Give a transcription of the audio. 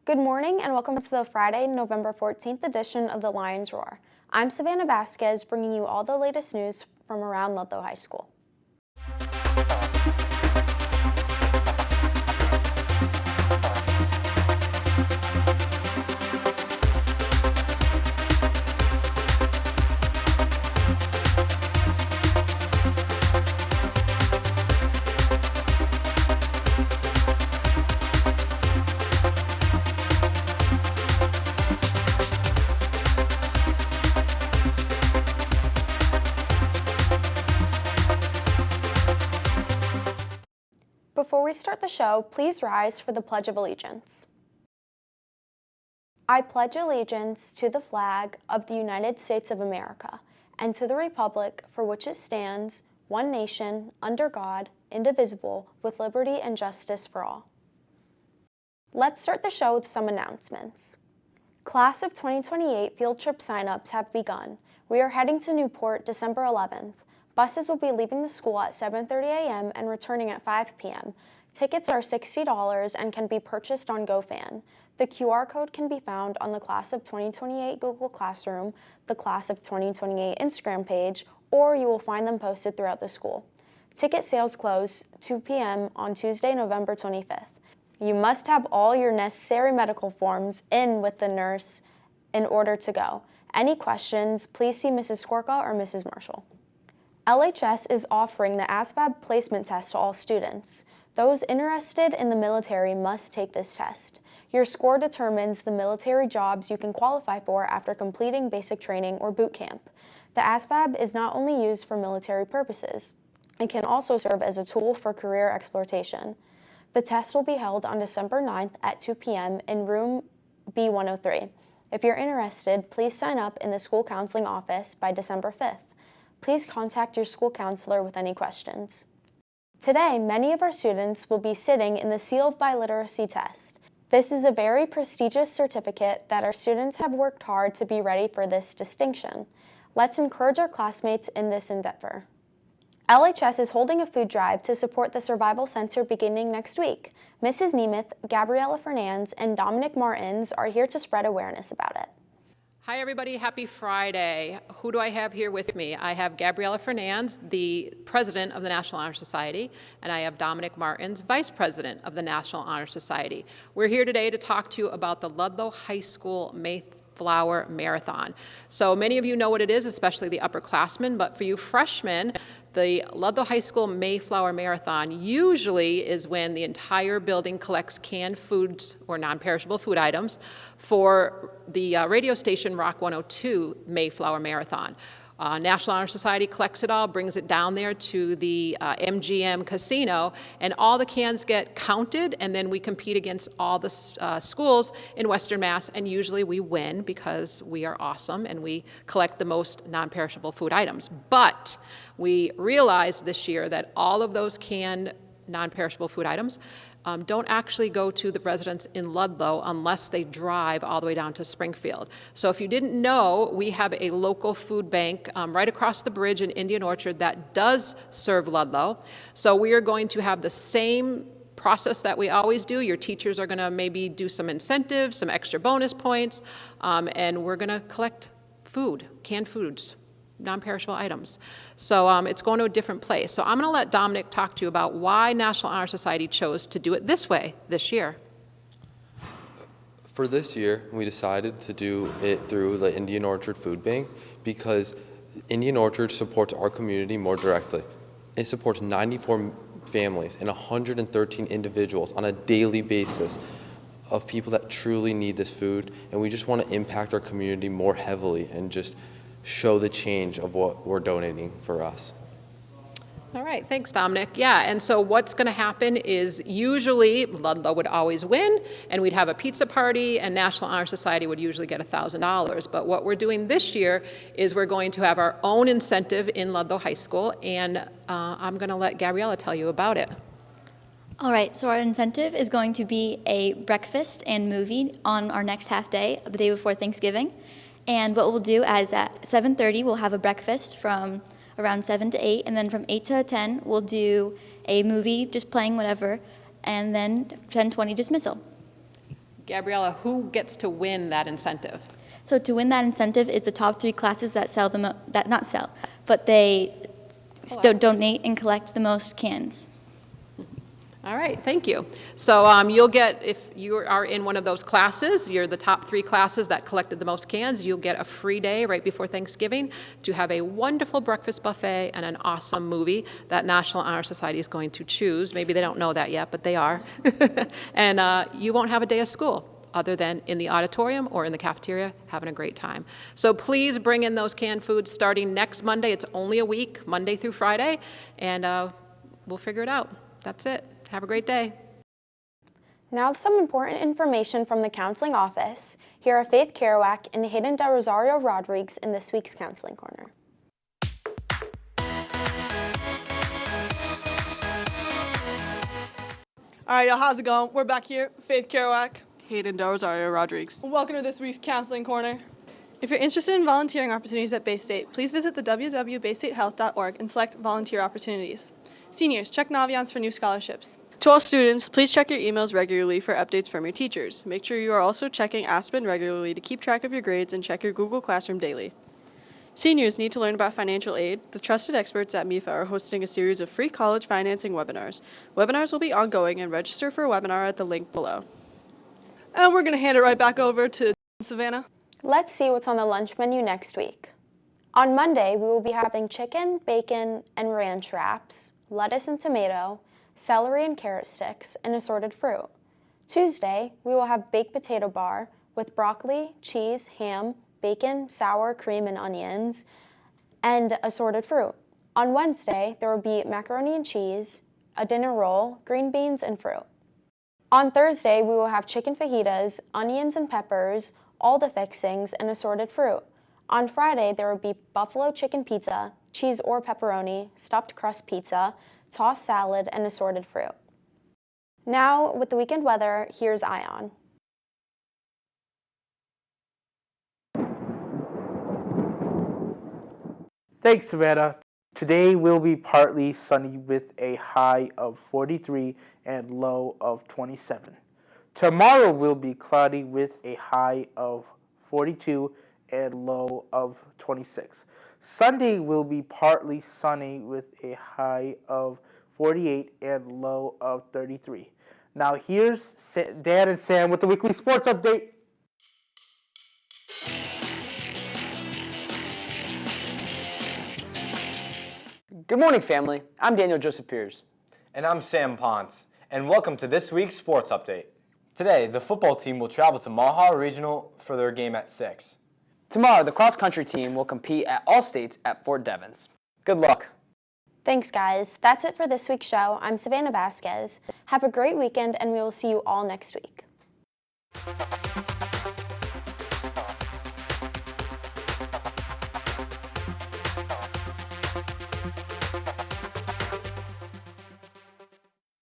Good morning and welcome to the Friday, November 14th edition of the Lions Roar. I'm Savannah Vasquez, bringing you all the latest news from around Ludlow High School. Before we start the show, please rise for the Pledge of Allegiance. I pledge allegiance to the flag of the United States of America and to the republic for which it stands, one nation, under God, indivisible, with liberty and justice for all. Let's start the show with some announcements. Class of 2028 field trip signups have begun. We are heading to Newport December 11th. Buses will be leaving the school at 7:30 a.m. and returning at 5 p.m. Tickets are $60 and can be purchased on GoFan. The QR code can be found on the Class of 2028 Google Classroom, the Class of 2028 Instagram page, or you will find them posted throughout the school. Ticket sales close 2 p.m. on Tuesday, November 25th. You must have all your necessary medical forms in with the nurse in order to go. Any questions, please see Mrs. Skorka or Mrs. Marshall. LHS is offering the ASVAB placement test to all students. Those interested in the military must take this test. Your score determines the military jobs you can qualify for after completing basic training or boot camp. The ASVAB is not only used for military purposes, it can also serve as a tool for career exploitation. The test will be held on December 9th at 2 p.m. in room B103. If you're interested, please sign up in the school counseling office by December 5th. Please contact your school counselor with any questions. Today, many of our students will be sitting in the Seal of Biliteracy test. This is a very prestigious certificate that our students have worked hard to be ready for this distinction. Let's encourage our classmates in this endeavor. LHS is holding a food drive to support the Survival Center beginning next week. Mrs. Nemeth, Gabriella Fernandez, and Dominic Martins are here to spread awareness about it. Hi everybody, happy Friday. Who do I have here with me? I have Gabriella Fernandez, the president of the National Honor Society, and I have Dominic Martins, vice president of the National Honor Society. We're here today to talk to you about the Ludlow High School Mayflower Marathon. So many of you know what it is, especially the upperclassmen, but for you freshmen, the Ludlow High School Mayflower Marathon usually is when the entire building collects canned foods or non-perishable food items for the radio station Rock 102 Mayflower Marathon. National Honor Society collects it all, brings it down there to the MGM casino, and all the cans get counted, and then we compete against all the schools in Western Mass, and usually we win because we are awesome and we collect the most non-perishable food items. But we realized this year that all of those canned non-perishable food items don't actually go to the residents in Ludlow unless they drive all the way down to Springfield. So if you didn't know, we have a local food bank right across the bridge in Indian Orchard that does serve Ludlow. So we are going to have the same process that we always do. Your teachers are going to maybe do some incentives, some extra bonus points, and we're going to collect food, canned foods, non-perishable items. So it's going to a different place. So I'm going to let Dominic talk to you about why National Honor Society chose to do it this way this year. For this year, we decided to do it through the Indian Orchard Food Bank because Indian Orchard supports our community more directly. It supports 94 families and 113 individuals on a daily basis of people that truly need this food, and we just want to impact our community more heavily and just show the change of what we're donating for us. All right, thanks, Dominic. Yeah, and so what's going to happen is usually Ludlow would always win, and we'd have a pizza party, and National Honor Society would usually get $1,000. But what we're doing this year is we're going to have our own incentive in Ludlow High School, and I'm going to let Gabriella tell you about it. All right, so our incentive is going to be a breakfast and movie on our next half day, the day before Thanksgiving. And what we'll do is at 7:30, we'll have a breakfast from around 7 to 8, and then from 8 to 10, we'll do a movie, just playing whatever, and then 10:20 dismissal. Gabriella, who gets to win that incentive? So to win that incentive is the top 3 classes that sell not sell, but they donate and collect the most cans. All right, thank you. So you'll get, if you are in one of those classes, you're the top 3 classes that collected the most cans, you'll get a free day right before Thanksgiving to have a wonderful breakfast buffet and an awesome movie that National Honor Society is going to choose. Maybe they don't know that yet, but they are. And you won't have a day of school other than in the auditorium or in the cafeteria having a great time. So please bring in those canned foods starting next Monday. It's only a week, Monday through Friday, and we'll figure it out. That's it. Have a great day. Now some important information from the Counseling Office. Here are Faith Kerouac and Hayden Del Rosario Rodriguez in this week's Counseling Corner. All right, y'all, how's it going? We're back here, Faith Kerouac. Hayden Del Rosario Rodriguez. Welcome to this week's Counseling Corner. If you're interested in volunteering opportunities at Bay State, please visit the www.baystatehealth.org and select Volunteer Opportunities. Seniors, check Naviance for new scholarships. To all students, please check your emails regularly for updates from your teachers. Make sure you are also checking Aspen regularly to keep track of your grades and check your Google Classroom daily. Seniors need to learn about financial aid. The trusted experts at MIFA are hosting a series of free college financing webinars. Webinars will be ongoing, and register for a webinar at the link below. And we're going to hand it right back over to Savannah. Let's see what's on the lunch menu next week. On Monday, we will be having chicken, bacon, and ranch wraps, lettuce and tomato, celery and carrot sticks, and assorted fruit. Tuesday, we will have baked potato bar with broccoli, cheese, ham, bacon, sour cream, and onions, and assorted fruit. On Wednesday, there will be macaroni and cheese, a dinner roll, green beans, and fruit. On Thursday, we will have chicken fajitas, onions and peppers, all the fixings, and assorted fruit. On Friday, there will be buffalo chicken pizza, cheese or pepperoni, stuffed crust pizza, tossed salad, and assorted fruit. Now, with the weekend weather, here's Ion. Thanks, Savannah. Today will be partly sunny with a high of 43 and low of 27. Tomorrow will be cloudy with a high of 42 and low of 26. Sunday will be partly sunny with a high of 48 and low of 33. Now here's Dan and Sam with the weekly sports update. Good morning, family. I'm Daniel Joseph Piers. And I'm Sam Ponce, and welcome to this week's sports update. Today, the football team will travel to Maha Regional for their game at 6. Tomorrow, the cross-country team will compete at All States at Fort Devens. Good luck. Thanks, guys. That's it for this week's show. I'm Savannah Vasquez. Have a great weekend, and we will see you all next week.